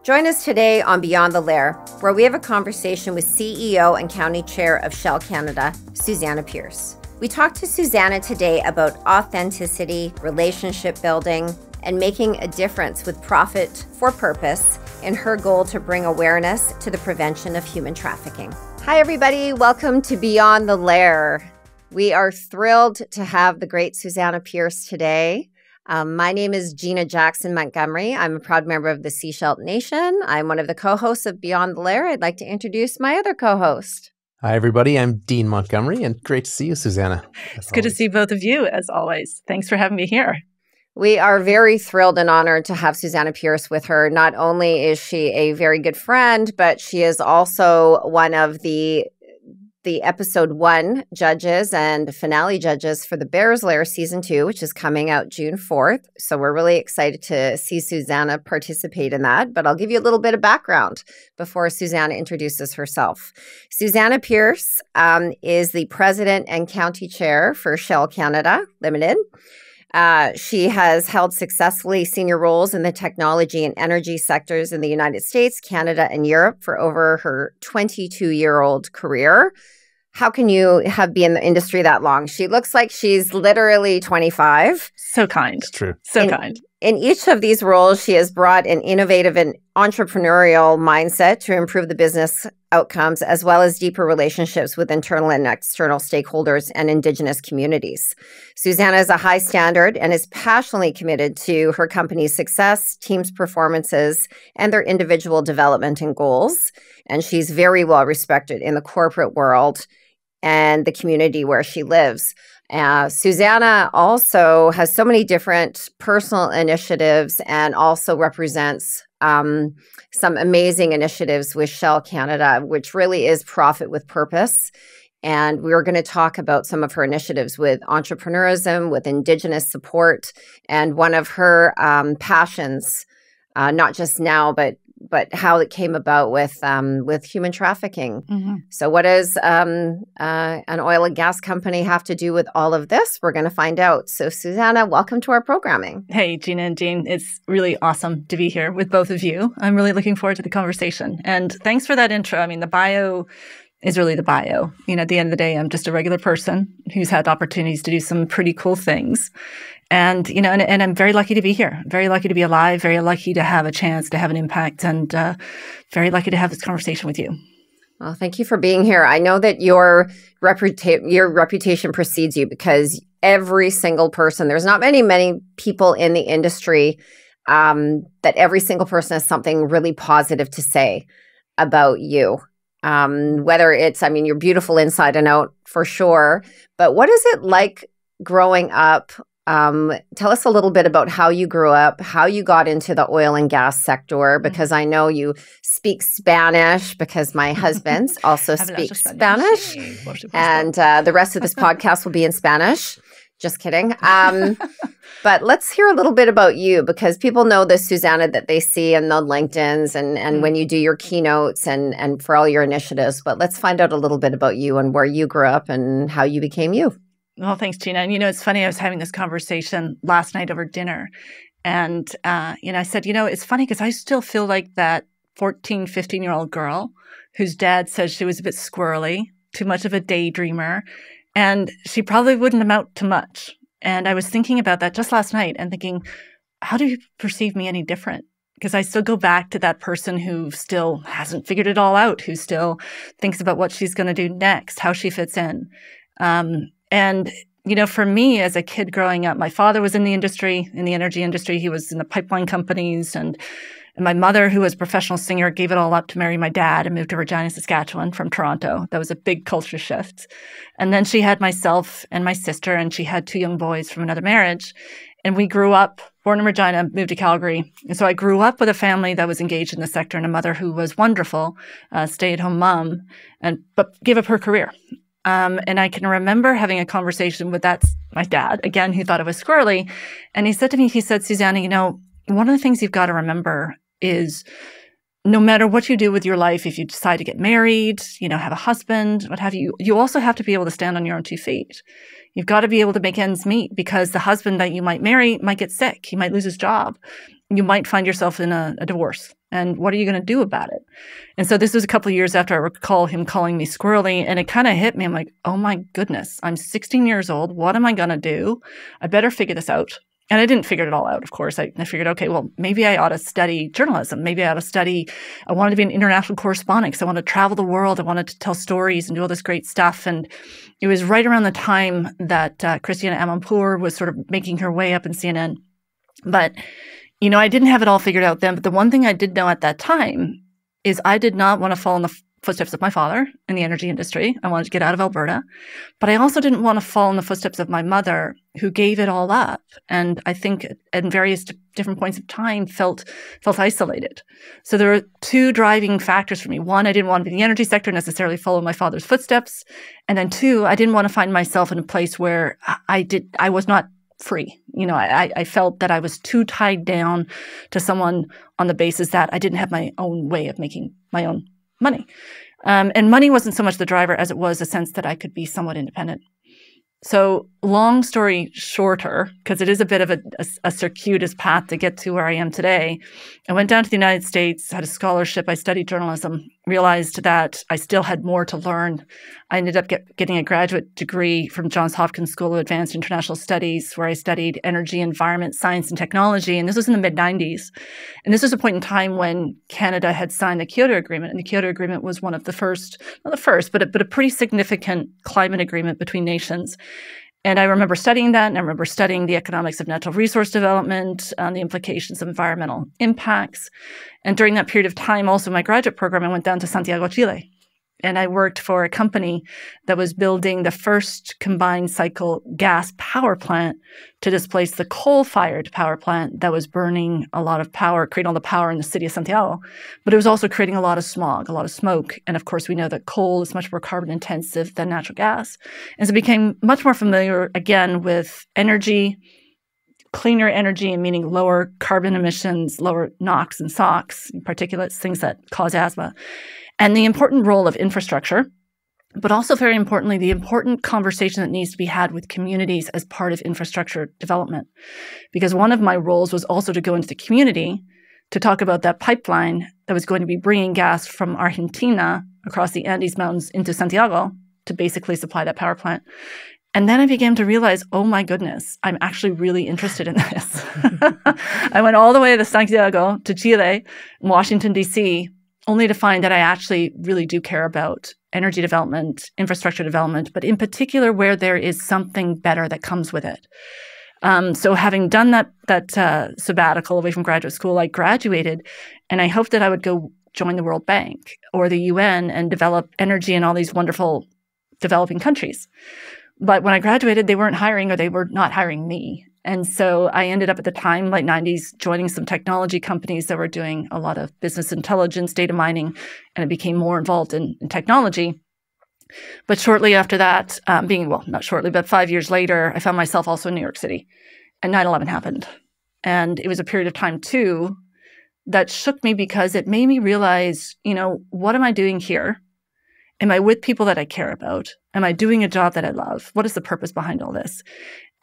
Join us today on Beyond the Lair, where we have a conversation with CEO and County Chair of Shell Canada, Susannah Pierce. We talked to Susannah today about authenticity, relationship building, and making a difference with profit for purpose in her goal to bring awareness to the prevention of human trafficking. Hi, everybody. Welcome to Beyond the Lair. We are thrilled to have the great Susannah Pierce today. My name is Gina Jackson Montgomery. I'm a proud member of the Seashell Nation. I'm one of the co-hosts of Beyond the Lair. I'd like to introduce my other co-host. Hi, everybody. I'm Dean Montgomery, and great to see you, Susannah. It's good to see both of you, as always. Thanks for having me here. We are very thrilled and honored to have Susannah Pierce with her. Not only is she a very good friend, but she is also one of the episode 1 judges and finale judges for the Bears Lair season 2, which is coming out June 4th. So we're really excited to see Susannah participate in that. But I'll give you a little bit of background before Susannah introduces herself. Susannah Pierce is the president and county chair for Shell Canada Limited. She has held successfully senior roles in the technology and energy sectors in the United States, Canada, and Europe for over her 22-year-old career. How can you have been in the industry that long? She looks like she's literally 25. So kind. It's true. So kind. In each of these roles, she has brought an innovative and entrepreneurial mindset to improve the business outcomes, as well as deeper relationships with internal and external stakeholders and Indigenous communities. Susannah is a high standard and is passionately committed to her company's success, team's performances, and their individual development and goals. And she's very well respected in the corporate world and the community where she lives. Susannah also has so many different personal initiatives and also represents some amazing initiatives with Shell Canada, which really is profit with purpose. And we're going to talk about some of her initiatives with entrepreneurism, with Indigenous support, and one of her passions, not just now, but how it came about with human trafficking. Mm-hmm. So what does an oil and gas company have to do with all of this? We're going to find out. So Susannah, welcome to our programming. Hey, Gina and Dean. It's really awesome to be here with both of you. I'm really looking forward to the conversation. And thanks for that intro. I mean, the bio is really the bio. You know, at the end of the day, I'm just a regular person who's had opportunities to do some pretty cool things. And, you know, and I'm very lucky to be here, very lucky to be alive, very lucky to have a chance to have an impact, and very lucky to have this conversation with you. Well, thank you for being here. I know that your reputation precedes you, because every single person, there's not many people in the industry that every single person has something really positive to say about you. Whether it's, I mean, you're beautiful inside and out for sure, but what is it like growing up? Tell us a little bit about how you grew up, how you got into the oil and gas sector, because I know you speak Spanish, because my husband also speaks Spanish, and the rest of this podcast will be in Spanish. Just kidding. But let's hear a little bit about you, because people know the Susannah that they see in the LinkedIn's and when you do your keynotes and for all your initiatives. But let's find out a little bit about you and where you grew up and how you became you. Well, thanks, Gina. And, you know, it's funny, I was having this conversation last night over dinner. And, you know, I said, you know, it's funny because I still feel like that 14, 15-year-old girl whose dad says she was a bit squirrely, too much of a daydreamer, and she probably wouldn't amount to much. And I was thinking about that just last night and thinking, how do you perceive me any different? Because I still go back to that person who still hasn't figured it all out, who still thinks about what she's going to do next, how she fits in. And, you know, for me as a kid growing up, my father was in the industry, in the energy industry. He was in the pipeline companies. And my mother, who was a professional singer, gave it all up to marry my dad and moved to Regina, Saskatchewan from Toronto. That was a big culture shift. And then she had myself and my sister, and she had 2 young boys from another marriage. And we grew up, born in Regina, moved to Calgary. And so I grew up with a family that was engaged in the sector and a mother who was wonderful, stay-at-home mom, but gave up her career. And I can remember having a conversation with my dad, again, who thought it was squirrely. And he said to me, Susannah, you know, one of the things you've got to remember is no matter what you do with your life, if you decide to get married, you know, have a husband, what have you, you also have to be able to stand on your own 2 feet. You've got to be able to make ends meet, because the husband that you might marry might get sick. He might lose his job. you might find yourself in a divorce. And what are you going to do about it? And so this was a couple of years after I recall him calling me squirrely, and it kind of hit me. I'm like, oh my goodness, I'm 16 years old. What am I going to do? I better figure this out. And I didn't figure it all out, of course. I figured, okay, well, maybe I ought to study journalism. Maybe I ought to study, I wanted to be an international correspondent because I wanted to travel the world. I wanted to tell stories and do all this great stuff. And it was right around the time that Christiane Amanpour was sort of making her way up in CNN. But I didn't have it all figured out then, but the one thing I did know at that time is I did not want to follow in the footsteps of my father in the energy industry. I wanted to get out of Alberta, but I also didn't want to fall in the footsteps of my mother, who gave it all up. And I think at various different points of time felt isolated. So there were two driving factors for me. One, I didn't want to be in the energy sector, necessarily follow my father's footsteps. And then two, I didn't want to find myself in a place where I was not free. I felt that I was too tied down to someone on the basis that I didn't have my own way of making my own money. And money wasn't so much the driver as it was a sense that I could be somewhat independent. So long story shorter, because it is a bit of a circuitous path to get to where I am today, I went down to the United States, had a scholarship, I studied journalism, realized that I still had more to learn. I ended up getting a graduate degree from Johns Hopkins School of Advanced International Studies, where I studied energy, environment, science, and technology. And this was in the mid-90s. And this was a point in time when Canada had signed the Kyoto Agreement. And the Kyoto Agreement was one of the first, not the first, but a pretty significant climate agreement between nations. And I remember studying that, and I remember studying the economics of natural resource development, the implications of environmental impacts. And during that period of time, also my graduate program, I went down to Santiago, Chile. And I worked for a company that was building the first combined cycle gas power plant to displace the coal-fired power plant that was burning a lot of power, creating all the power in the city of Santiago. But it was also creating a lot of smog, a lot of smoke. And of course, we know that coal is much more carbon intensive than natural gas. And so I became much more familiar, again, with energy, cleaner energy, meaning lower carbon emissions, lower NOx and SOx, particulates, things that cause asthma. And the important role of infrastructure, but also very importantly, the important conversation that needs to be had with communities as part of infrastructure development. Because one of my roles was also to go into the community to talk about that pipeline that was going to be bringing gas from Argentina across the Andes Mountains into Santiago to basically supply that power plant. And then I began to realize, oh my goodness, I'm actually really interested in this. I went all the way to Santiago, to Chile, Washington, D.C., only to find that I actually really do care about energy development, infrastructure development, but in particular where there is something better that comes with it. So having done that sabbatical away from graduate school, I graduated, and I hoped that I would go join the World Bank or the UN and develop energy in all these wonderful developing countries. But when I graduated, they weren't hiring, or they were not hiring me. And so I ended up at the time, late 90s, joining some technology companies that were doing a lot of business intelligence, data mining, and I became more involved in technology. But shortly after that, not shortly, but 5 years later, I found myself also in New York City, and 9/11 happened. And it was a period of time, too, that shook me because it made me realize, what am I doing here? Am I with people that I care about? Am I doing a job that I love? What is the purpose behind all this?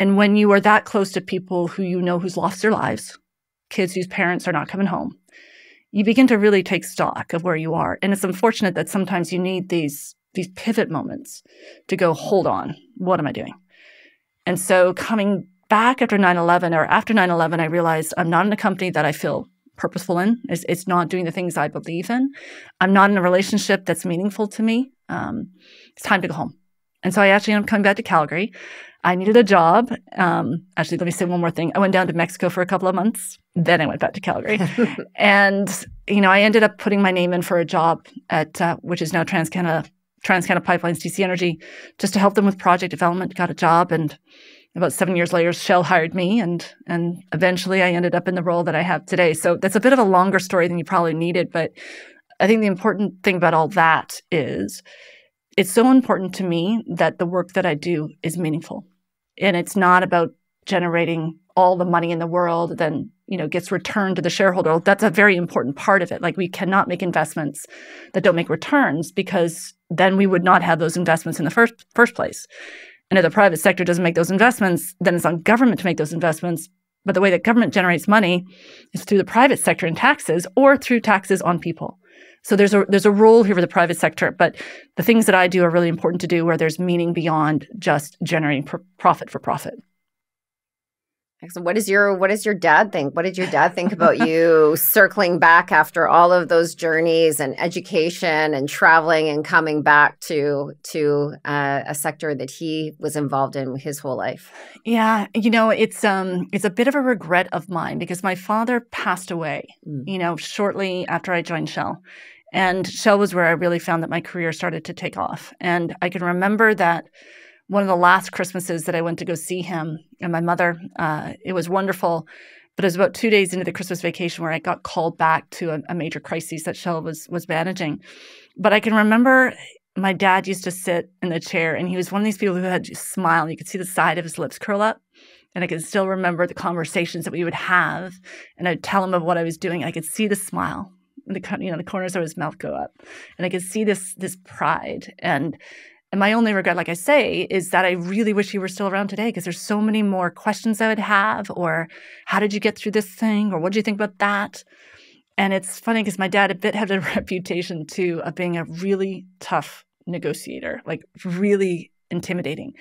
And when you are that close to people who's lost their lives, kids whose parents are not coming home, you begin to really take stock of where you are. And it's unfortunate that sometimes you need these pivot moments to go, hold on, what am I doing? And so coming back after 9/11, I realized I'm not in a company that I feel purposeful in. It's not doing the things I believe in. I'm not in a relationship that's meaningful to me. It's time to go home. And so I actually ended up coming back to Calgary. I needed a job. Actually, let me say one more thing. I went down to Mexico for a couple of months. Then I went back to Calgary. And, I ended up putting my name in for a job at, which is now TransCanada Pipelines, TC Energy, just to help them with project development, got a job. And about 7 years later, Shell hired me. And eventually I ended up in the role that I have today. So that's a bit of a longer story than you probably needed. But I think the important thing about all that is it's so important to me that the work that I do is meaningful. And it's not about generating all the money in the world, then, gets returned to the shareholder. That's a very important part of it. Like, we cannot make investments that don't make returns, because then we would not have those investments in the first place. And if the private sector doesn't make those investments, then it's on government to make those investments. But the way that government generates money is through the private sector in taxes or through taxes on people. So there's a role here for the private sector, but the things that I do are really important to do where there's meaning beyond just generating profit for profit. Excellent. What does your dad think? What did your dad think about you circling back after all of those journeys and education and traveling and coming back to a sector that he was involved in his whole life? Yeah, it's a bit of a regret of mine because my father passed away, shortly after I joined Shell. And Shell was where I really found that my career started to take off. And I can remember that one of the last Christmases that I went to go see him and my mother, it was wonderful. But it was about 2 days into the Christmas vacation where I got called back to a major crisis that Shell was managing. But I can remember my dad used to sit in the chair, and he was one of these people who had just smile. You could see the side of his lips curl up. And I can still remember the conversations that we would have. And I'd tell him of what I was doing. I could see the smile. The corners of his mouth go up. And I could see this pride. And my only regret, like I say, is that I really wish he were still around today because there's so many more questions I would have, or how did you get through this thing, or what did you think about that? And it's funny because my dad had a reputation too of being a really tough negotiator, like really intimidating.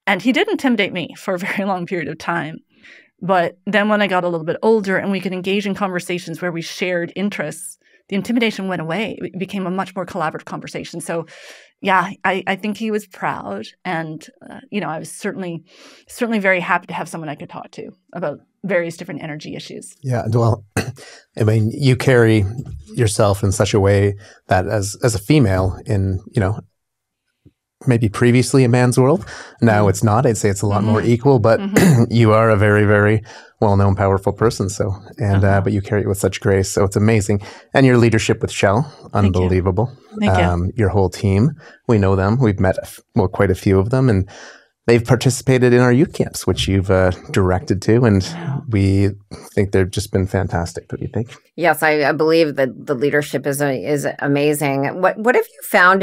And he did intimidate me for a very long period of time. But then when I got a little bit older and we could engage in conversations where we shared interests, the intimidation went away. It became a much more collaborative conversation. So yeah, I think he was proud. And, I was certainly very happy to have someone I could talk to about various different energy issues. Yeah, well, I mean, you carry yourself in such a way that as a female in, maybe previously a man's world. Now it's not. I'd say it's a lot more equal, but you are a very, very well-known, powerful person. So, but you carry it with such grace. So it's amazing. And your leadership with Shell, unbelievable. Thank you. Your whole team, we know them. We've met, quite a few of them, and they've participated in our youth camps, which you've directed to, and we think they've just been fantastic. What do you think? Yes, I believe that the leadership is amazing. What have you found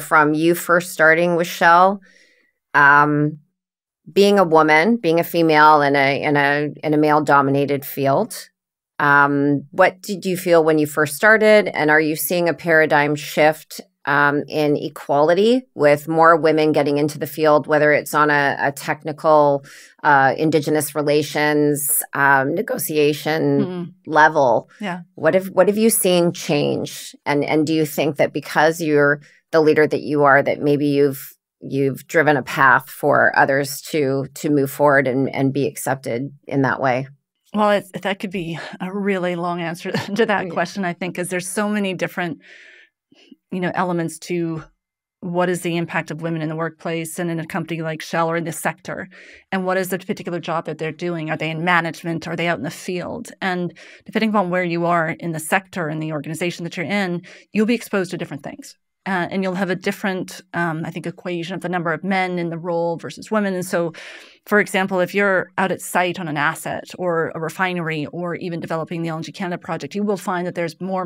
from you first starting with Shell, being a woman, being a female in a male dominated field? What did you feel when you first started, and are you seeing a paradigm shift in equality with more women getting into the field, whether it's on a technical Indigenous relations negotiation level? Yeah. What have you seen change? And do you think that because you're the leader that you are, that maybe you've driven a path for others to move forward and be accepted in that way? Well, that could be a really long answer to that question, I think, because there's so many different elements to what is the impact of women in the workplace and in a company like Shell or in this sector, and what is the particular job that they're doing? Are they in management? Are they out in the field? And depending upon where you are in the sector and the organization that you're in, you'll be exposed to different things. And you'll have a different, I think, equation of the number of men in the role versus women. And so, for example, if you're out at site on an asset or a refinery or even developing the LNG Canada project, you will find that there's many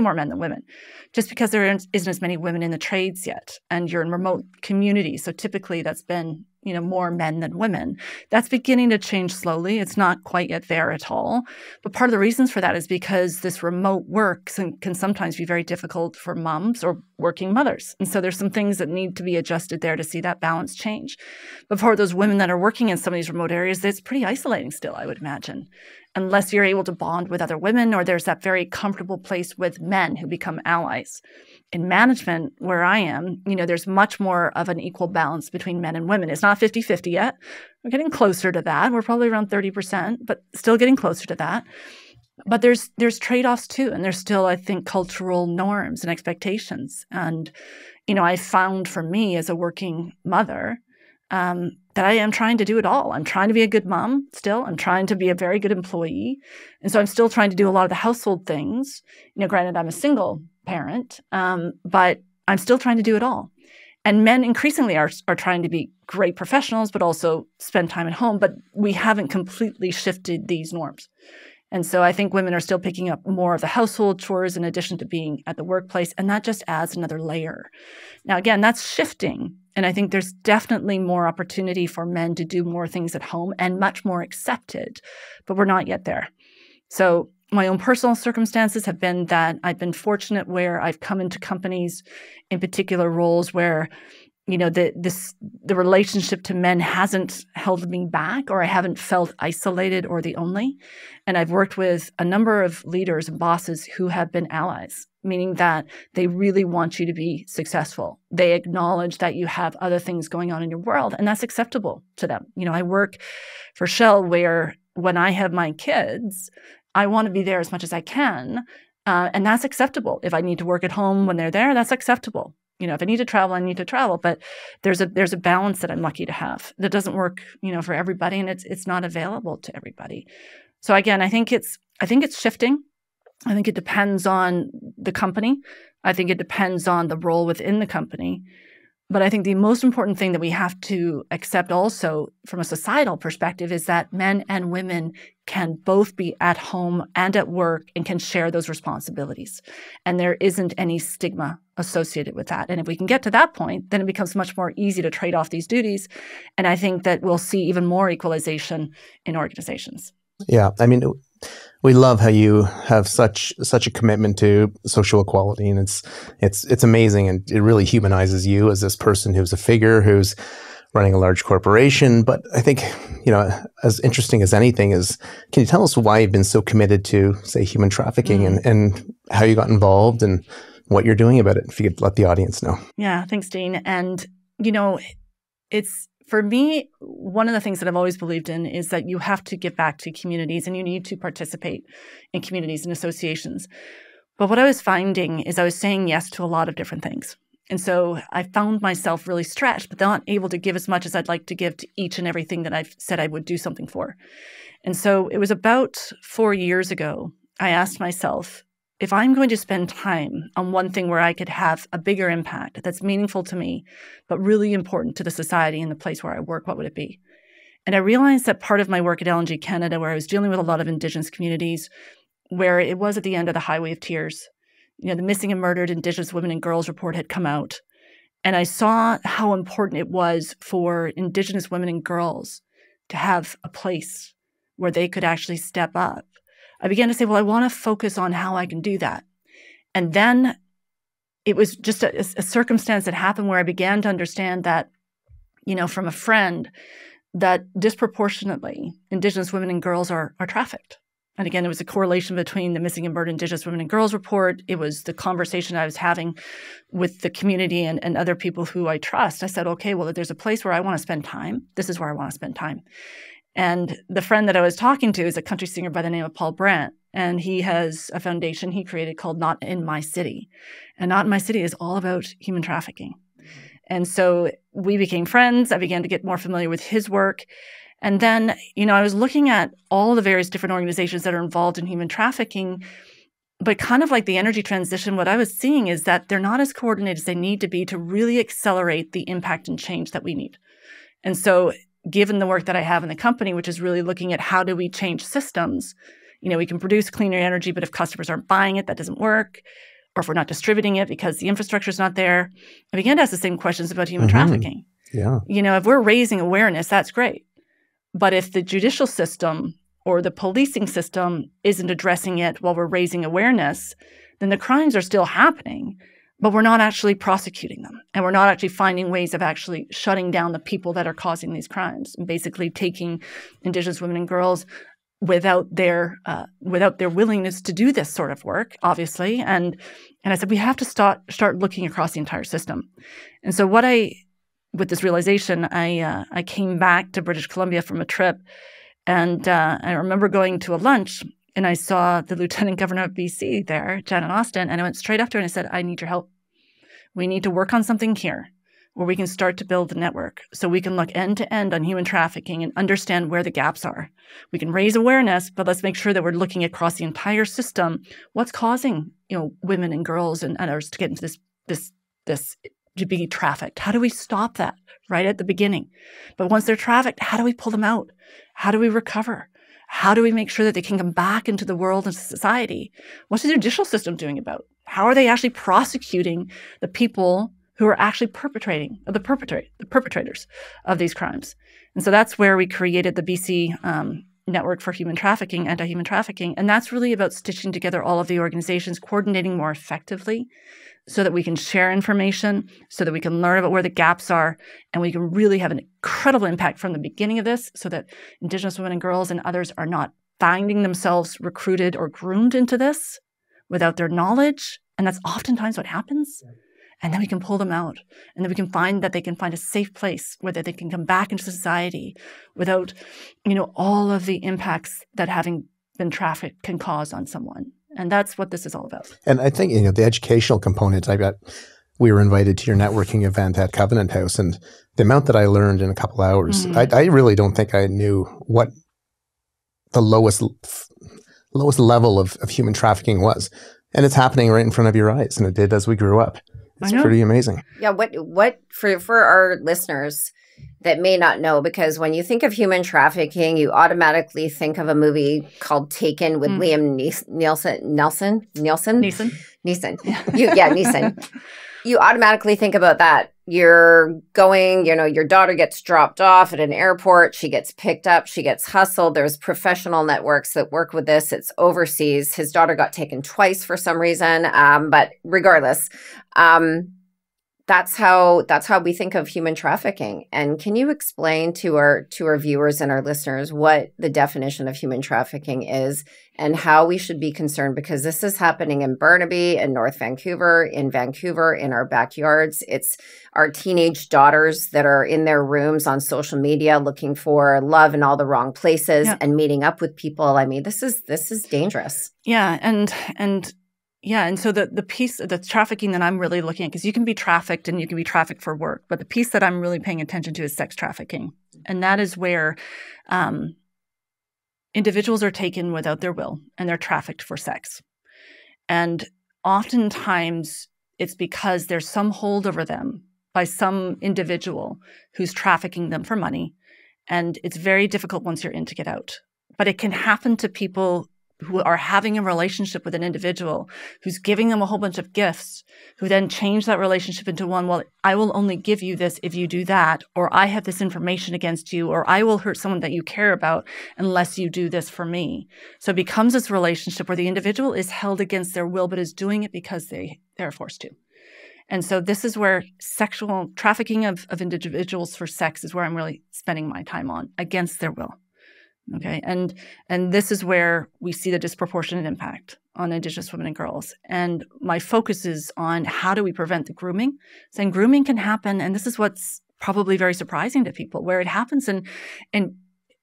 more men than women, just because there isn't as many women in the trades yet. And you're in remote communities. So typically that's been more men than women. That's beginning to change slowly. It's not quite yet there at all. But part of the reasons for that is because this remote work can sometimes be very difficult for moms or working mothers. And so there's some things that need to be adjusted there to see that balance change. But for those women that are working in some of these remote areas, it's pretty isolating still, I would imagine, unless you're able to bond with other women or there's that very comfortable place with men who become allies. In management, where I am, there's much more of an equal balance between men and women. It's not 50-50 yet. We're getting closer to that. We're probably around 30%, but still getting closer to that. But there's trade-offs too, and there's still, I think, cultural norms and expectations. And, I found for me as a working mother that I am trying to do it all. I'm trying to be a good mom still. I'm trying to be a very good employee. And so I'm still trying to do a lot of the household things. Granted, I'm a single parent, but I'm still trying to do it all. And men increasingly are trying to be great professionals, but also spend time at home. But we haven't completely shifted these norms. And so I think women are still picking up more of the household chores in addition to being at the workplace. And that just adds another layer. Now, again, that's shifting. And I think there's definitely more opportunity for men to do more things at home and much more accepted. But we're not yet there. So my own personal circumstances have been that I've been fortunate where I've come into companies in particular roles where, you know, the relationship to men hasn't held me back, or I haven't felt isolated or the only. And I've worked with a number of leaders and bosses who have been allies, meaning that they really want you to be successful. They acknowledge that you have other things going on in your world, and that's acceptable to them. You know, I work for Shell where when I have my kids, I want to be there as much as I can. And that's acceptable. If I need to work at home when they're there, that's acceptable. You know, if I need to travel, I need to travel. But there's a balance that I'm lucky to have that doesn't work, you know, for everybody, and it's not available to everybody. So again, I think it's shifting. I think it depends on the company. I think it depends on the role within the company. But I think the most important thing that we have to accept also from a societal perspective is that men and women can both be at home and at work and can share those responsibilities. And there isn't any stigma associated with that. And if we can get to that point, then it becomes much more easy to trade off these duties. And I think that we'll see even more equalization in organizations. Yeah, I mean, we love how you have such a commitment to social equality, and it's amazing, and it really humanizes you as this person who's a figure who's running a large corporation. But I think, you know, as interesting as anything is, can you tell us why you've been so committed to, say, human trafficking and how you got involved and what you're doing about it, if you could let the audience know? Yeah, thanks, Dean. And, you know, it's, for me, one of the things that I've always believed in is that you have to give back to communities and you need to participate in communities and associations. But what I was finding is I was saying yes to a lot of different things. And so I found myself really stretched, but not able to give as much as I'd like to give to each and everything that I've said I would do something for. And so it was about 4 years ago, I asked myself, if I'm going to spend time on one thing where I could have a bigger impact that's meaningful to me, but really important to the society and the place where I work, what would it be? And I realized that part of my work at LNG Canada, where I was dealing with a lot of Indigenous communities, where it was at the end of the Highway of Tears, you know, the Missing and Murdered Indigenous Women and Girls report had come out. And I saw how important it was for Indigenous women and girls to have a place where they could actually step up. I began to say, well, I want to focus on how I can do that. And then it was just a circumstance that happened where I began to understand that, you know, from a friend, that disproportionately Indigenous women and girls are trafficked. And again, it was a correlation between the Missing and Murdered Indigenous Women and Girls report. It was the conversation I was having with the community and other people who I trust. I said, okay, well, if there's a place where I want to spend time, this is where I want to spend time. And the friend that I was talking to is a country singer by the name of Paul Brandt. And he has a foundation he created called Not in My City. And Not in My City is all about human trafficking. And so we became friends. I began to get more familiar with his work. And then, you know, I was looking at all the various different organizations that are involved in human trafficking. But kind of like the energy transition, what I was seeing is that they're not as coordinated as they need to be to really accelerate the impact and change that we need. And so given the work that I have in the company, which is really looking at how do we change systems, you know, we can produce cleaner energy, but if customers aren't buying it, that doesn't work. Or if we're not distributing it because the infrastructure is not there. I began to ask the same questions about human trafficking. Yeah. You know, if we're raising awareness, that's great. But if the judicial system or the policing system isn't addressing it while we're raising awareness, then the crimes are still happening, but we're not actually prosecuting them. And we're not actually finding ways of actually shutting down the people that are causing these crimes and basically taking Indigenous women and girls without their willingness to do this sort of work, obviously. And I said, we have to start looking across the entire system. And so with this realization, I came back to British Columbia from a trip. And I remember going to a lunch and I saw the Lieutenant Governor of BC there, Janet Austin, and I went straight up to her and I said, I need your help. We need to work on something here where we can start to build the network so we can look end to end on human trafficking and understand where the gaps are. We can raise awareness, but let's make sure that we're looking across the entire system. What's causing, you know, women and girls and others to get into this to be trafficked? How do we stop that right at the beginning? But once they're trafficked, how do we pull them out? How do we recover? How do we make sure that they can come back into the world and society? What's the judicial system doing about it? How are they actually prosecuting the people who are actually the perpetrators of these crimes? And so that's where we created the BC Network for Human Trafficking, Anti-Human Trafficking. And that's really about stitching together all of the organizations, coordinating more effectively so that we can share information, so that we can learn about where the gaps are, and we can really have an incredible impact from the beginning of this so that Indigenous women and girls and others are not finding themselves recruited or groomed into this without their knowledge. And that's oftentimes what happens. And then we can pull them out. And then we can find that they can find a safe place where they can come back into society without, all of the impacts that having been trafficked can cause on someone. And that's what this is all about. And I think, the educational component, we were invited to your networking event at Covenant House, and the amount that I learned in a couple hours, I really don't think I knew what the lowest level of human trafficking was. And it's happening right in front of your eyes, and it did as we grew up. It's pretty amazing. Yeah. What for our listeners that may not know, because when you think of human trafficking, you automatically think of a movie called Taken with Liam Neeson. Neeson. You automatically think about that. You're going, your daughter gets dropped off at an airport. She gets picked up. She gets hustled. There's professional networks that work with this. It's overseas. His daughter got taken twice for some reason. But regardless, that's how we think of human trafficking. And can you explain to our viewers and our listeners what the definition of human trafficking is and how we should be concerned? Because this is happening in Burnaby, in North Vancouver, in our backyards. It's our teenage daughters that are in their rooms on social media looking for love in all the wrong places and meeting up with people. I mean, this is dangerous. Yeah, and so the piece of the trafficking that I'm really looking at, because you can be trafficked and you can be trafficked for work, but the piece that I'm really paying attention to is sex trafficking. And that is where individuals are taken without their will and they're trafficked for sex. And oftentimes it's because there's some hold over them by some individual who's trafficking them for money. And it's very difficult once you're in to get out. But it can happen to people who are having a relationship with an individual who's giving them a whole bunch of gifts, who then change that relationship into one, well, I will only give you this if you do that, or I have this information against you, or I will hurt someone that you care about unless you do this for me. So it becomes this relationship where the individual is held against their will, but is doing it because they're forced to. And so this is where sexual trafficking of individuals for sex is where I'm really spending my time on, against their will. Okay. And this is where we see the disproportionate impact on Indigenous women and girls. And my focus is on how do we prevent the grooming? Saying grooming can happen, and this is what's probably very surprising to people, where it happens in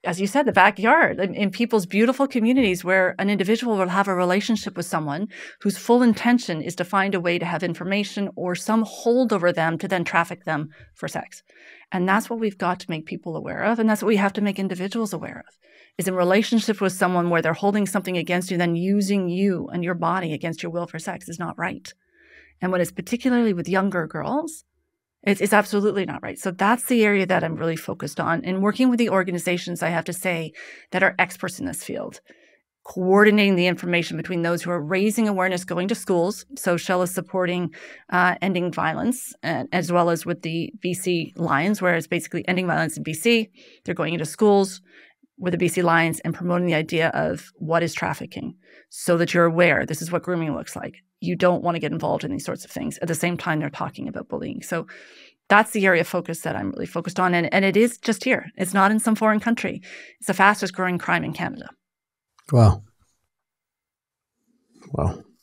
as you said, the backyard, in people's beautiful communities where an individual will have a relationship with someone whose full intention is to find a way to have information or some hold over them to then traffic them for sex. And that's what we've got to make people aware of. And that's what we have to make individuals aware of, is in relationship with someone where they're holding something against you, then using you and your body against your will for sex is not right. And when it's particularly with younger girls, it's absolutely not right. So that's the area that I'm really focused on. And working with the organizations, I have to say, that are experts in this field, coordinating the information between those who are raising awareness, going to schools. So Shell is supporting ending violence, as well as with the BC Lions, where it's basically ending violence in BC. They're going into schools with the BC Lions and promoting the idea of what is trafficking so that you're aware this is what grooming looks like. You don't want to get involved in these sorts of things. At the same time, they're talking about bullying. So that's the area of focus that I'm really focused on. And it is just here. It's not in some foreign country. It's the fastest growing crime in Canada. Wow.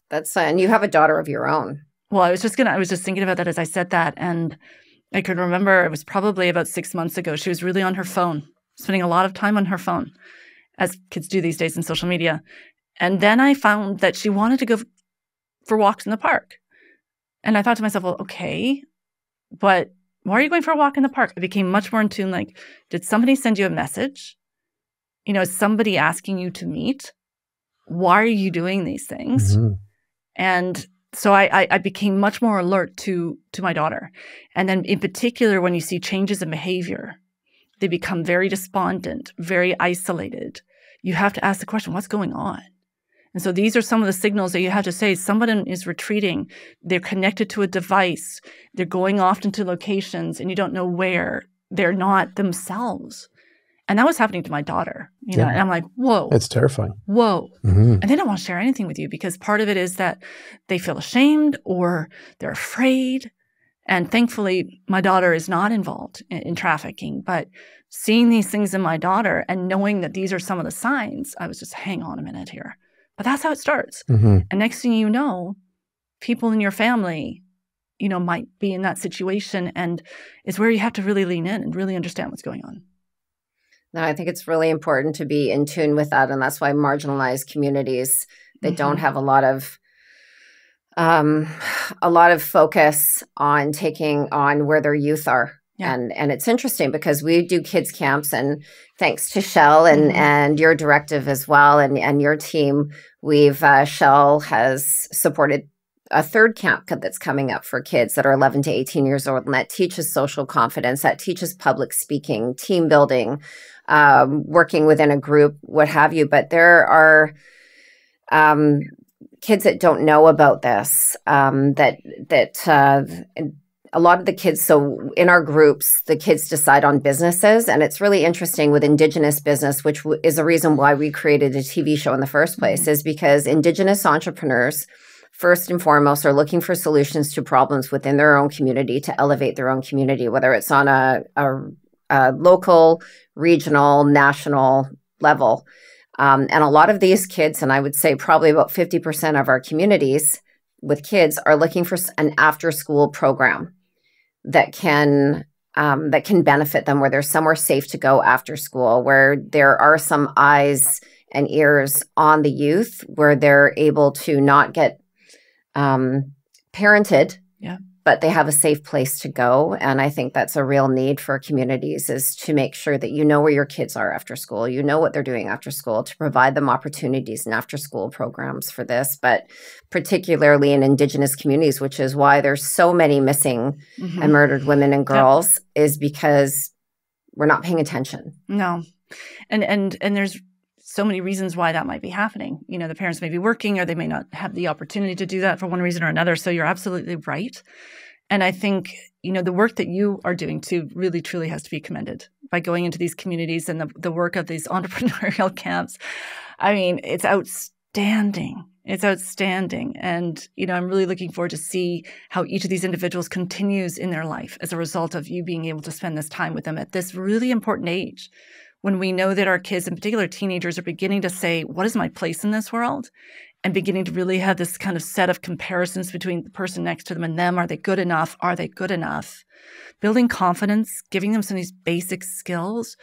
That's and you have a daughter of your own. Well, I was just thinking about that as I said that. And I could remember it was probably about 6 months ago. She was really on her phone, spending a lot of time on her phone, as kids do these days in social media. And then I found that she wanted to go for walks in the park. And I thought to myself, well, okay, but why are you going for a walk in the park? I became much more in tune, like, did somebody send you a message? Is somebody asking you to meet? Why are you doing these things? Mm-hmm. And so I became much more alert to my daughter. And then in particular, when you see changes in behavior, they become very despondent, very isolated. you have to ask the question, what's going on? And so these are some of the signals that you have to say. Someone is retreating. They're connected to a device. They're going off into locations, and you don't know where. They're not themselves. And that was happening to my daughter, and I'm like, whoa. It's terrifying. Whoa. And they don't want to share anything with you because part of it is that they feel ashamed or they're afraid. And thankfully, my daughter is not involved in trafficking. But seeing these things in my daughter and knowing that these are some of the signs, I was just, hang on a minute here. But that's how it starts. And next thing you know, people in your family, might be in that situation. And it's where you have to really lean in and really understand what's going on. No, I think it's really important to be in tune with that. And that's why marginalized communities, they don't have a lot of focus on taking on where their youth are. Yeah. And it's interesting because we do kids camps, and thanks to Shell and your directive as well, and your team, Shell has supported a third camp that's coming up for kids that are 11 to 18 years old, and that teaches social confidence, that teaches public speaking, team building, working within a group, what have you. But there are kids that don't know about this, a lot of the kids, so in our groups, the kids decide on businesses. And it's really interesting with Indigenous business, which is a reason why we created a TV show in the first place, is because Indigenous entrepreneurs, first and foremost, are looking for solutions to problems within their own community to elevate their own community, whether it's on a local, regional, national level. And a lot of these kids, and I would say probably about 50% of our communities with kids, are looking for an after-school program that can benefit them, where there's somewhere safe to go after school, where there are some eyes and ears on the youth, where they're able to not get parented, but they have a safe place to go. And I think that's a real need for communities, is to make sure that you know where your kids are after school, you know what they're doing after school, to provide them opportunities and after school programs for this, but particularly in Indigenous communities, which is why there's so many missing and murdered women and girls, is because we're not paying attention. No. And there's so many reasons why that might be happening. The parents may be working, or they may not have the opportunity to do that for one reason or another. So you're absolutely right. And I think, the work that you are doing too really, truly has to be commended by going into these communities and the work of these entrepreneurial camps. I mean, it's outstanding. It's outstanding. And, I'm really looking forward to see how each of these individuals continues in their life as a result of you being able to spend this time with them at this really important age, when we know that our kids, in particular teenagers, are beginning to say, what is my place in this world? And beginning to really have this kind of set of comparisons between the person next to them and them. Are they good enough? Are they good enough? Building confidence, giving them some of these basic skills.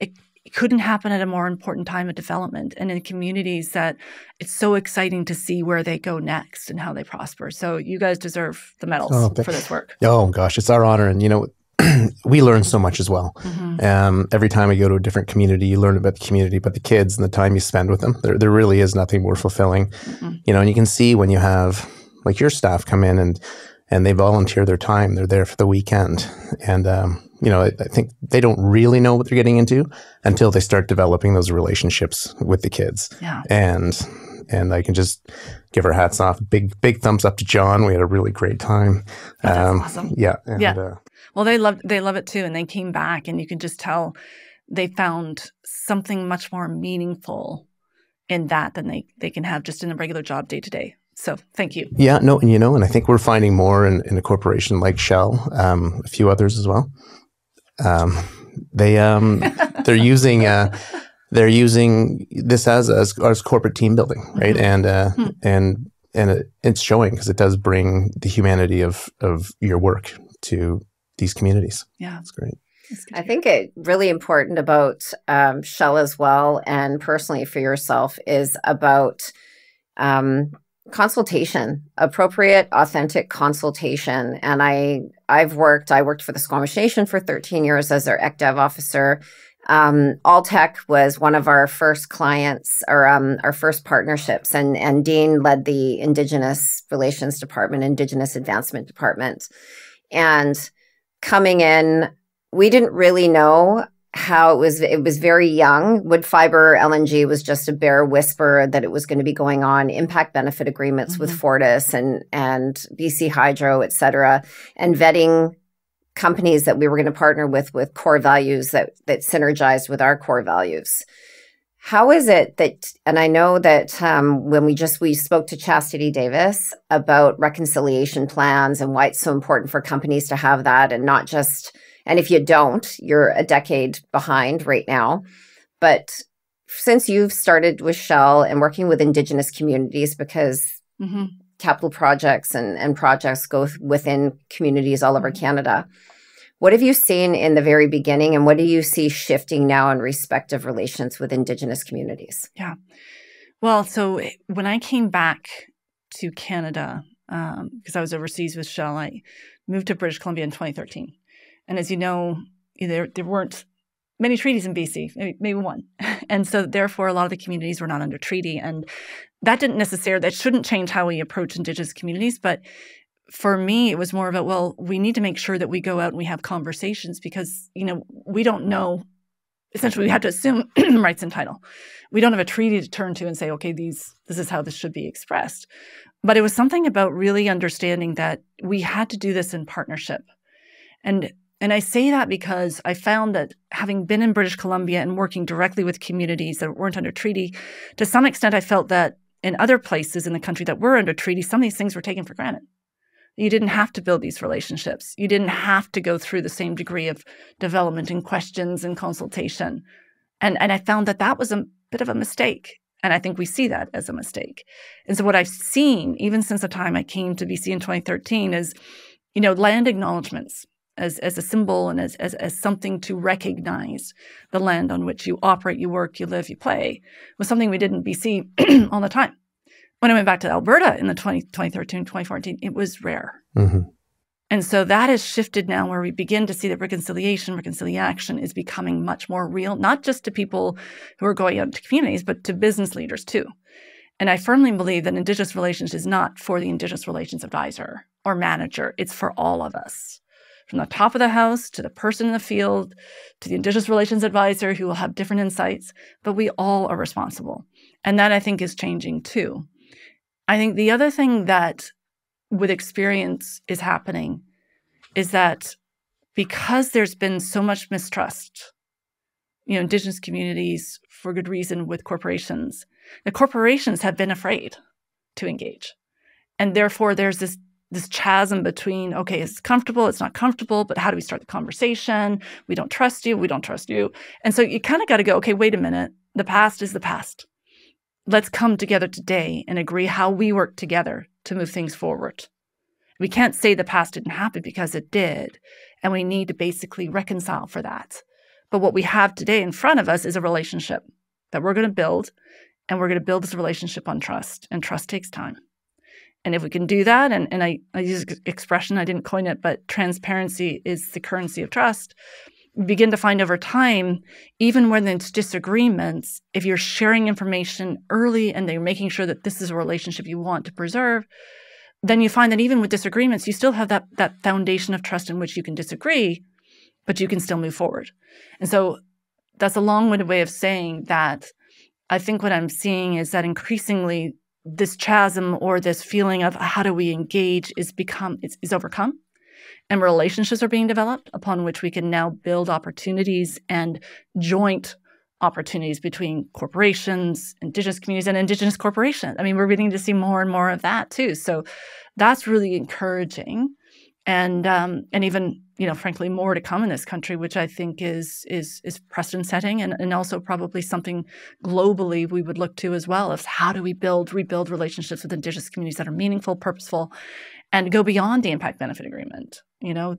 It couldn't happen at a more important time of development. And in communities that it's so exciting to see where they go next and how they prosper. So you guys deserve the medals for this work. Oh, gosh, it's our honor. And, we learn so much as well. Every time we go to a different community, you learn about the community, but the kids and the time you spend with them, there really is nothing more fulfilling. And you can see when you have like your staff come in and they volunteer their time, they're there for the weekend. And, I think they don't really know what they're getting into until they start developing those relationships with the kids. Yeah. And I can just give our hats off. Big thumbs up to John. We had a really great time. That's awesome. Yeah. And, well, they love it too. And they came back, and you can just tell they found something much more meaningful in that than they can have just in a regular job day to day. So thank you. Yeah, no, and I think we're finding more in a corporation like Shell, a few others as well. They're using this as corporate team building, right? And it's showing, because it does bring the humanity of your work to these communities. Yeah, it's great. I think it really important about Shell as well, and personally for yourself, is about consultation, appropriate, authentic consultation. And I worked for the Squamish Nation for 13 years as their ECDEV officer. Alltech was one of our first clients, or our first partnerships, and Dean led the Indigenous Relations Department, Indigenous Advancement Department. And coming in, we didn't really know how it was very young. Wood fiber LNG was just a bare whisper that it was going to be going on. Impact benefit agreements with Fortis and BC Hydro, et cetera, and vetting companies that we were going to partner with core values that synergized with our core values. How is it that, and I know that when we spoke to Chastity Davis about reconciliation plans and why it's so important for companies to have that, and not just, and if you don't, you're a decade behind right now. But since you've started with Shell and working with Indigenous communities, because capital projects and projects go within communities all over Canada, what have you seen in the very beginning, and what do you see shifting now in respective relations with Indigenous communities? Yeah. Well, so when I came back to Canada, because I was overseas with Shell, I moved to British Columbia in 2013. And as you know, there weren't many treaties in BC, maybe one. And so therefore, a lot of the communities were not under treaty. And that shouldn't change how we approach Indigenous communities. But for me, it was more about, well, we need to make sure that we go out and we have conversations because, we don't know. Essentially, we have to assume rights and title. We don't have a treaty to turn to and say, okay, this is how this should be expressed. But it was something about really understanding that we had to do this in partnership. And I say that because I found that having been in British Columbia and working directly with communities that weren't under treaty, to some extent I felt that in other places in the country that were under treaty, some of these things were taken for granted. You didn't have to build these relationships. You didn't have to go through the same degree of development and questions and consultation. And I found that was a bit of a mistake. And I think we see that as a mistake. And so what I've seen, even since the time I came to BC in 2013, is, land acknowledgements as a symbol and as something to recognize the land on which you operate, you work, you live, you play, was something we did in BC all the time. When I went back to Alberta in the 2013, 2014, it was rare. And so that has shifted now where we begin to see that reconciliation is becoming much more real, not just to people who are going out to communities, but to business leaders too. And I firmly believe that Indigenous relations is not for the Indigenous relations advisor or manager. It's for all of us. From the top of the house to the person in the field to the Indigenous relations advisor who will have different insights, but we all are responsible. And that I think is changing too. I think the other thing that with experience is happening is that because there's been so much mistrust, Indigenous communities, for good reason, with corporations, the corporations have been afraid to engage. And therefore, there's this chasm between, okay, it's comfortable, it's not comfortable, but how do we start the conversation? We don't trust you, we don't trust you. And so you kind of got to go, okay, wait a minute, the past is the past. Let's come together today and agree how we work together to move things forward. We can't say the past didn't happen because it did, and we need to basically reconcile for that. But what we have today in front of us is a relationship that we're going to build, and we're going to build this relationship on trust, and trust takes time. And if we can do that, and I use an expression, I didn't coin it, but transparency is the currency of trust, we begin to find over time, even when there's disagreements, if you're sharing information early and they're making sure that this is a relationship you want to preserve, then you find that even with disagreements, you still have that foundation of trust in which you can disagree, but you can still move forward. And so that's a long-winded way of saying that I think what I'm seeing is that increasingly this chasm or this feeling of how do we engage is overcome. And relationships are being developed upon which we can now build opportunities and joint opportunities between corporations, Indigenous communities, and Indigenous corporations. I mean, we're beginning to see more and more of that too. So that's really encouraging, and even frankly more to come in this country, which I think is precedent setting, and also probably something globally we would look to as well. Of how do we rebuild relationships with Indigenous communities that are meaningful, purposeful, and go beyond the impact benefit agreement.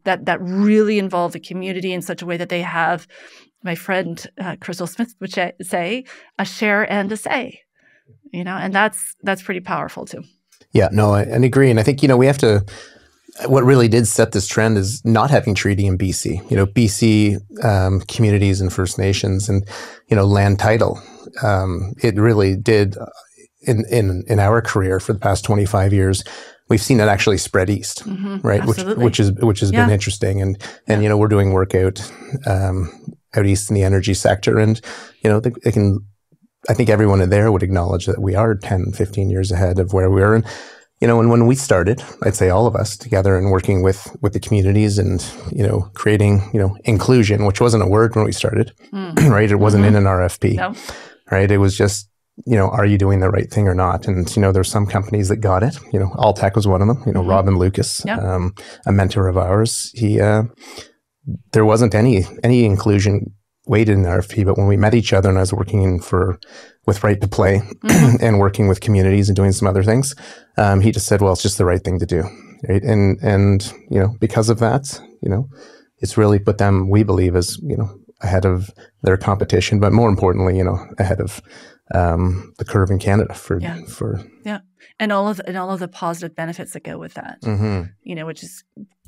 That really involve the community in such a way that they have, my friend Crystal Smith would say, a share and a say. And that's pretty powerful too. Yeah, no, I agree. And I think, we have to, what really did set this trend is not having treaty in BC. BC communities and First Nations and, land title. It really did in our career for the past 25 years. We've seen it actually spread east, right? Absolutely. Which has been interesting, and we're doing work out out east in the energy sector. And, I think everyone in there would acknowledge that we are 10, 15 years ahead of where we were. And, and when we started, I'd say all of us together and working with the communities and, creating, inclusion, which wasn't a word when we started, right? It wasn't in an RFP, No. right? It was just, are you doing the right thing or not? And, there's some companies that got it, Alltech was one of them, Robin Lucas, a mentor of ours. There wasn't any inclusion weighted in the RFP, but when we met each other and I was working with Right to Play and working with communities and doing some other things, he just said, well, it's just the right thing to do. Right. And because of that, it's really put them, we believe, as, ahead of their competition, but more importantly, ahead of the curve in Canada for and all of the positive benefits that go with that, which is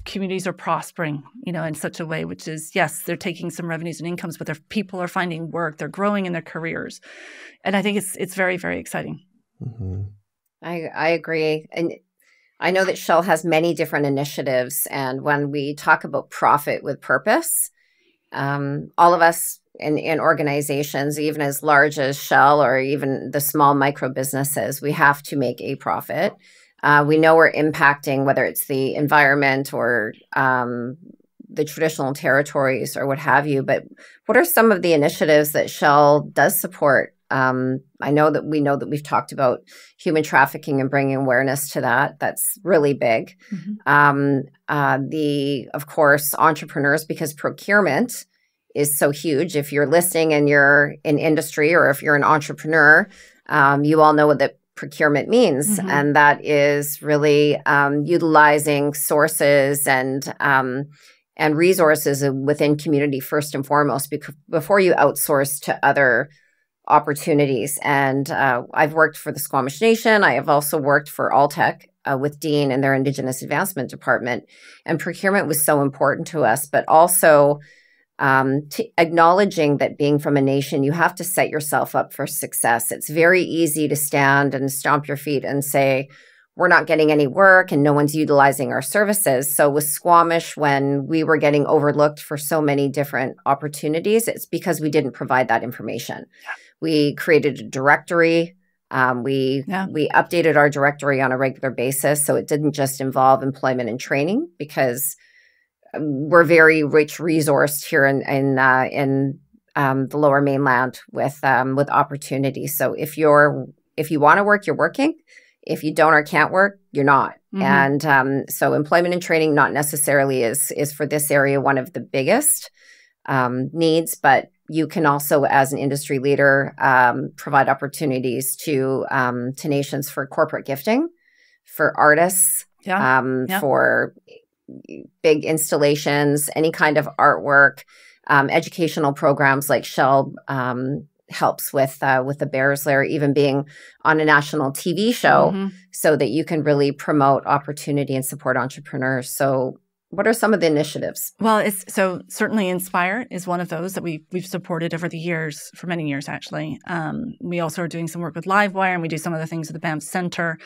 communities are prospering, in such a way, which is, yes, they're taking some revenues and incomes, but their people are finding work, they're growing in their careers. And I think it's very, very exciting. I agree. And I know that Shell has many different initiatives. And when we talk about profit with purpose, all of us in organizations, even as large as Shell or even the small micro businesses, we have to make a profit. We know we're impacting, whether it's the environment or the traditional territories or what have you. But what are some of the initiatives that Shell does support? We know that we've talked about human trafficking and bringing awareness to that. That's really big. Of course, entrepreneurs, because procurement is so huge. If you're listening and you're in industry, or if you're an entrepreneur, you all know what that procurement means. And that is really utilizing sources and resources within community first and foremost, before you outsource to other opportunities. And I've worked for the Squamish Nation. I have also worked for Alltech with Dean and their Indigenous Advancement Department. And procurement was so important to us, but also acknowledging that being from a nation, you have to set yourself up for success. It's very easy to stand and stomp your feet and say, we're not getting any work and no one's utilizing our services. So with Squamish, when we were getting overlooked for so many different opportunities, it's because we didn't provide that information. We created a directory. We updated our directory on a regular basis. So it didn't just involve employment and training, because we're very rich resourced here in the Lower Mainland with opportunities. So if you want to work, you're working. If you don't or can't work, you're not. And so employment and training not necessarily is for this area one of the biggest needs, but you can also, as an industry leader, provide opportunities to nations for corporate gifting, for artists, for big installations, any kind of artwork, educational programs like Shell helps with the Bears Lair, even being on a national TV show, so that you can really promote opportunity and support entrepreneurs. So what are some of the initiatives? Well, so certainly Inspire is one of those that we've supported over the years, for many years, actually. We also are doing some work with Livewire, and we do some other things at the Banff Centre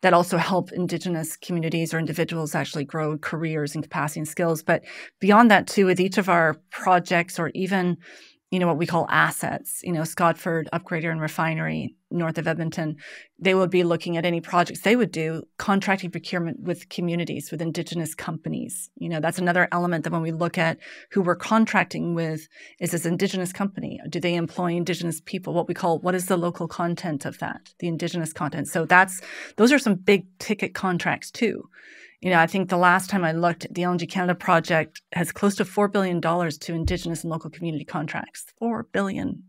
that also help Indigenous communities or individuals actually grow careers and capacity and skills. But beyond that, too, with each of our projects, or even what we call assets, Scotford Upgrader and Refinery north of Edmonton, they would be looking at any projects they would do, contracting procurement with communities, with Indigenous companies. That's another element that when we look at who we're contracting with, is this Indigenous company? Do they employ Indigenous people? What is the local content of that, the Indigenous content? So those are some big ticket contracts too. I think the last time I looked, the LNG Canada project has close to $4 billion to Indigenous and local community contracts. $4 billion.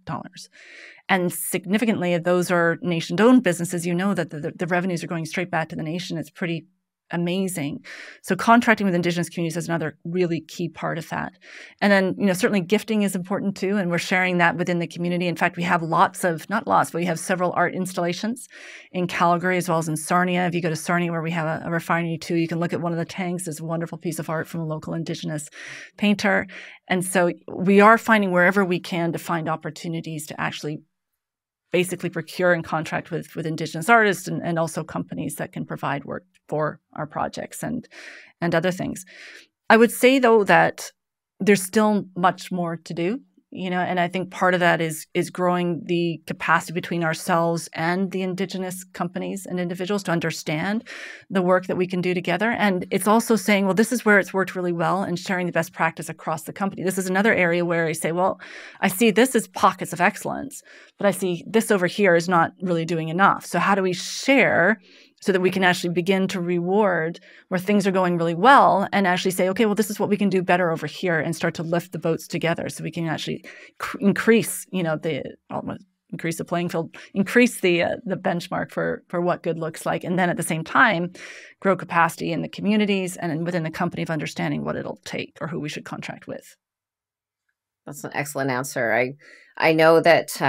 And significantly, if those are nation-owned businesses, that the revenues are going straight back to the nation. It's pretty amazing. So contracting with Indigenous communities is another really key part of that. And then, certainly gifting is important too, and we're sharing that within the community. In fact, we have we have several art installations in Calgary as well as in Sarnia. If you go to Sarnia, where we have a refinery too, you can look at one of the tanks. There's a wonderful piece of art from a local Indigenous painter. And so we are finding wherever we can to find opportunities to actually basically procure and contract with Indigenous artists and also companies that can provide work for our projects and other things. I would say, though, that there's still much more to do. and I think part of that is growing the capacity between ourselves and the Indigenous companies and individuals to understand the work that we can do together. And it's also saying, well, this is where it's worked really well, and sharing the best practice across the company. This is another area where I say, well, I see this as pockets of excellence, but I see this over here is not really doing enough. So how do we share so that we can actually begin to reward where things are going really well, and actually say, okay, well, this is what we can do better over here, and start to lift the boats together so we can actually increase, increase the playing field, increase the benchmark for what good looks like. And then at the same time, grow capacity in the communities and within the company of understanding what it'll take or who we should contract with. That's an excellent answer. I know that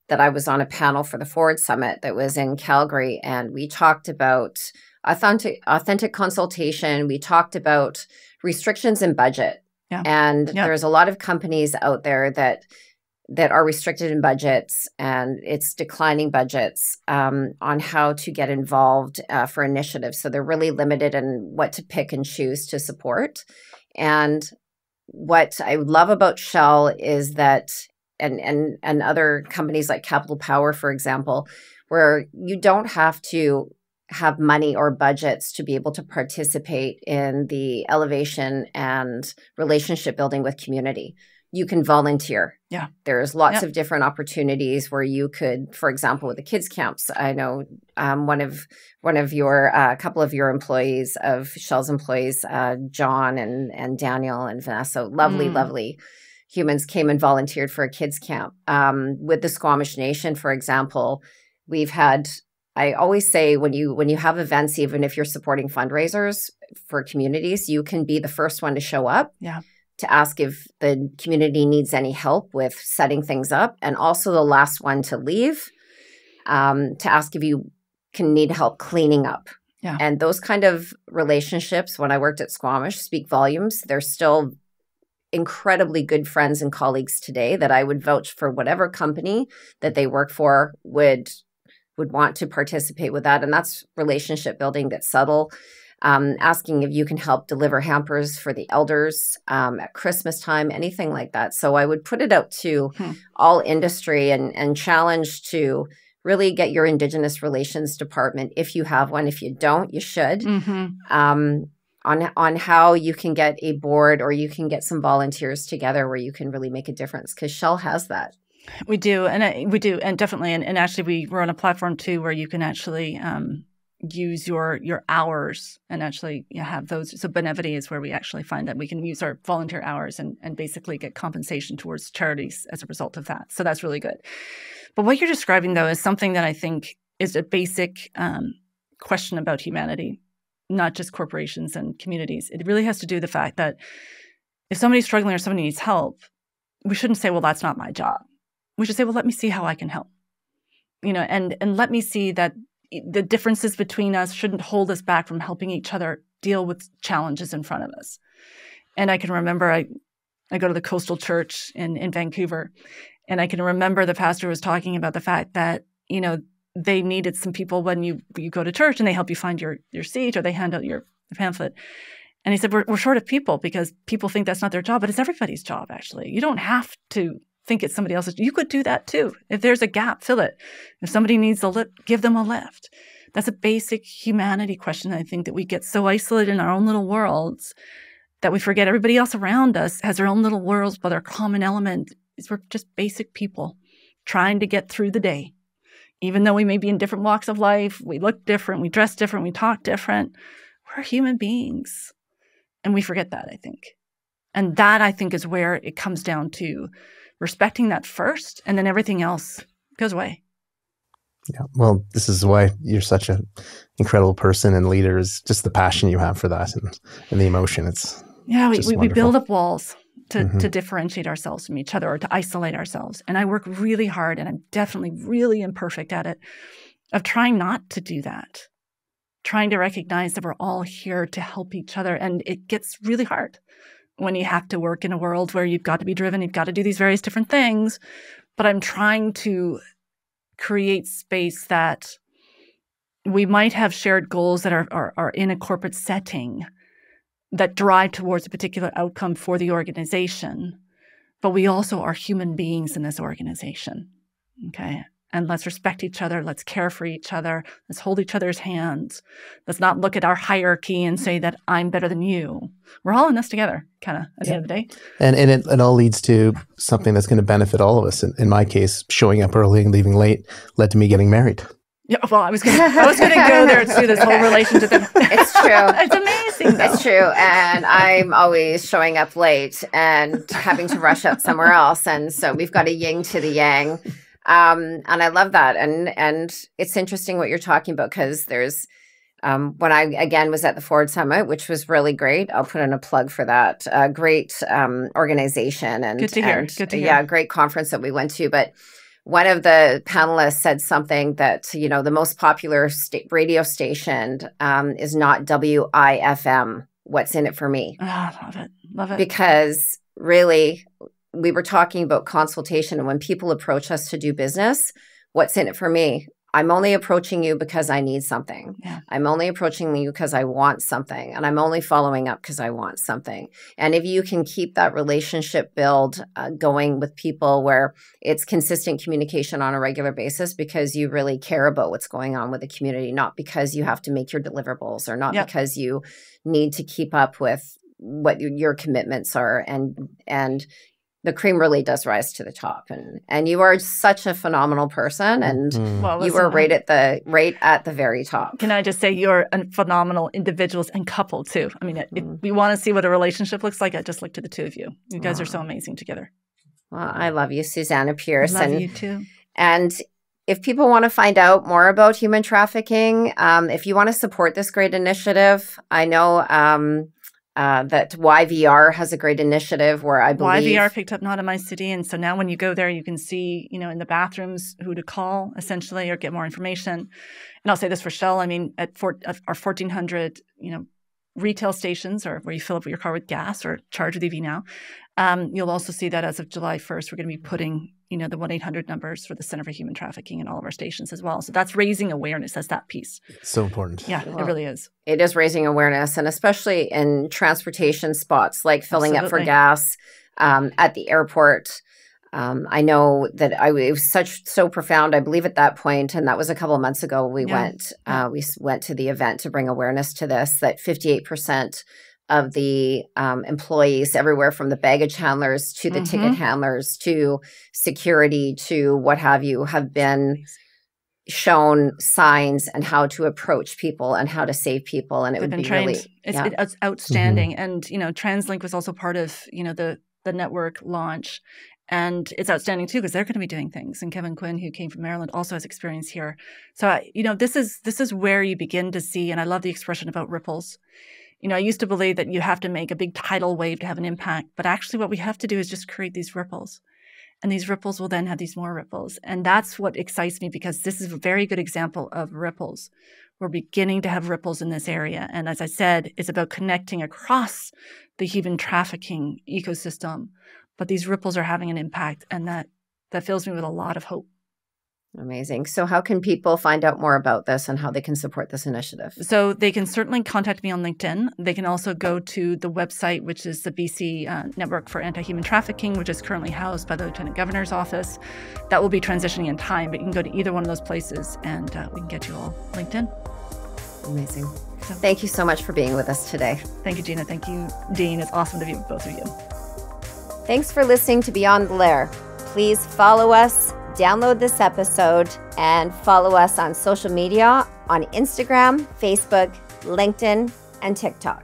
that I was on a panel for the Forward Summit that was in Calgary, and we talked about authentic consultation. We talked about restrictions in budget. Yeah. And there's a lot of companies out there that are restricted in budgets, and it's declining budgets on how to get involved for initiatives. So they're really limited in what to pick and choose to support. And what I love about Shell is that and other companies like Capital Power, for example, where you don't have to have money or budgets to be able to participate in the elevation and relationship building with community. You can volunteer. Yeah. There's lots of different opportunities where you could, for example, with the kids camps. I know one of your couple of your employees, of Shell's employees, John and Daniel and Vanessa, lovely humans, came and volunteered for a kids camp. With the Squamish Nation, for example, we've had, I always say, when you have events, even if you're supporting fundraisers for communities, you can be the first one to show up. Yeah. To ask if the community needs any help with setting things up, and also the last one to leave, to ask if you can need help cleaning up. Yeah. And those kind of relationships, when I worked at Squamish, speak volumes. They're still incredibly good friends and colleagues today that I would vouch for whatever company that they work for would want to participate with that. And that's relationship building that's subtle. Asking if you can help deliver hampers for the elders at Christmas time, anything like that. So I would put it out to all industry and challenge to really get your Indigenous Relations department, if you have one. If you don't, you should, on how you can get a board, or you can get some volunteers together where you can really make a difference, because Shell has that. We do, and definitely, and actually we're on a platform too where you can actually use your hours and actually have those. So Benevity is where we actually find that we can use our volunteer hours and basically get compensation towards charities as a result of that. So that's really good. But what you're describing, though, is something that I think is a basic question about humanity, not just corporations and communities. It really has to do with the fact that if somebody's struggling or somebody needs help, we shouldn't say, well, that's not my job. We should say, well, let me see how I can help. And let me see that the differences between us shouldn't hold us back from helping each other deal with challenges in front of us. And I can remember I go to the Coastal Church in Vancouver, and I can remember the pastor was talking about the fact that, they needed some people when you go to church and they help you find your seat, or they hand out your pamphlet. And he said, we're short of people because people think that's not their job, but it's everybody's job, actually. You don't have to think it's somebody else's. You could do that too. If there's a gap, fill it. If somebody needs a lift, give them a lift. That's a basic humanity question. I think that we get so isolated in our own little worlds that we forget everybody else around us has their own little worlds, but our common element is we're just basic people trying to get through the day. Even though we may be in different walks of life, we look different, we dress different, we talk different, we're human beings. And we forget that, I think. And that, I think, is where it comes down to respecting that first, and then everything else goes away. Yeah. Well, this is why you're such an incredible person and leader, is just the passion you have for that and the emotion. It's we build up walls to differentiate ourselves from each other, or to isolate ourselves. And I work really hard, and I'm definitely really imperfect at it, of trying not to do that, trying to recognize that we're all here to help each other. And it gets really hard when you have to work in a world where you've got to be driven, you've got to do these various different things. But I'm trying to create space that we might have shared goals that are in a corporate setting that drive towards a particular outcome for the organization. but we also are human beings in this organization. Okay. And let's respect each other. Let's care for each other. Let's hold each other's hands. Let's not look at our hierarchy and say that I'm better than you. We're all in this together, kind of, at the end of the day. And it all leads to something that's going to benefit all of us. In my case, showing up early and leaving late led to me getting married. Yeah, well, I was gonna go there through this whole relationship thing. It's true. It's amazing, though. It's true. And I'm always showing up late and having to rush up somewhere else. And so we've got a yin to the yang. And I love that. And it's interesting what you're talking about, because there's, when I, again, was at the Ford Summit, which was really great. I'll put in a plug for that. Great organization. And good to hear. Good to hear. Yeah, great conference that we went to. But one of the panelists said something that, you know, the most popular radio station is not WIFM. What's in it for me? Oh, love it. Love it. Because really, we were talking about consultation, and when people approach us to do business, what's in it for me? I'm only approaching you because I need something. Yeah. I'm only approaching you because I want something, and I'm only following up because I want something. And if you can keep that relationship build going with people where it's consistent communication on a regular basis, because you really care about what's going on with the community, not because you have to make your deliverables, or not because you need to keep up with what your commitments are, and the cream really does rise to the top. And you are such a phenomenal person, and you were right at the very top. Can I just say you're a phenomenal individuals and couple too. I mean, if we want to see what a relationship looks like, I just look to the two of you. You guys are so amazing together. Well, I love you, Susannah Pierce. I love you too. And if people want to find out more about human trafficking, if you want to support this great initiative, I know that YVR has a great initiative where I believe YVR picked up Not in My City, and so now when you go there, you can see, you know, in the bathrooms who to call essentially, or get more information. And I'll say this for Shell. I mean, at our 1,400, you know, retail stations, or where you fill up your car with gas or charge with EV Now, you'll also see that as of July 1st, we're going to be putting, you know, the 1-800 numbers for the Center for Human Trafficking in all of our stations as well. So that's raising awareness. That's that piece. So important. Yeah, it really is. It is raising awareness, and especially in transportation spots, like filling up for gas at the airport. I know that it was so profound. I believe at that point, and that was a couple of months ago, we went to the event to bring awareness to this, that 58% of the employees everywhere, from the baggage handlers to the ticket handlers to security to what have you, have been shown signs and how to approach people and how to save people. And it would be trained. Really, it's outstanding. And, you know, TransLink was also part of, you know, the network launch. And it's outstanding too, because they're going to be doing things. And Kevin Quinn, who came from Maryland, also has experience here. So, you know, this is where you begin to see, and I love the expression about ripples. You know, I used to believe that you have to make a big tidal wave to have an impact, but actually what we have to do is just create these ripples. And these ripples will then have these more ripples. And that's what excites me, because this is a very good example of ripples. We're beginning to have ripples in this area. And as I said, it's about connecting across the human trafficking ecosystem. But these ripples are having an impact, and that fills me with a lot of hope. Amazing. So how can people find out more about this and how they can support this initiative? So they can certainly contact me on LinkedIn. They can also go to the website, which is the BC Network for Anti-Human Trafficking, which is currently housed by the Lieutenant Governor's office. That will be transitioning in time, but you can go to either one of those places, and we can get you all linked in. Amazing. So, thank you so much for being with us today. Thank you, Gina. Thank you, Dean. It's awesome to be with both of you. Thanks for listening to Beyond the Lair. Please follow us, download this episode, and follow us on social media on Instagram, Facebook, LinkedIn, and TikTok.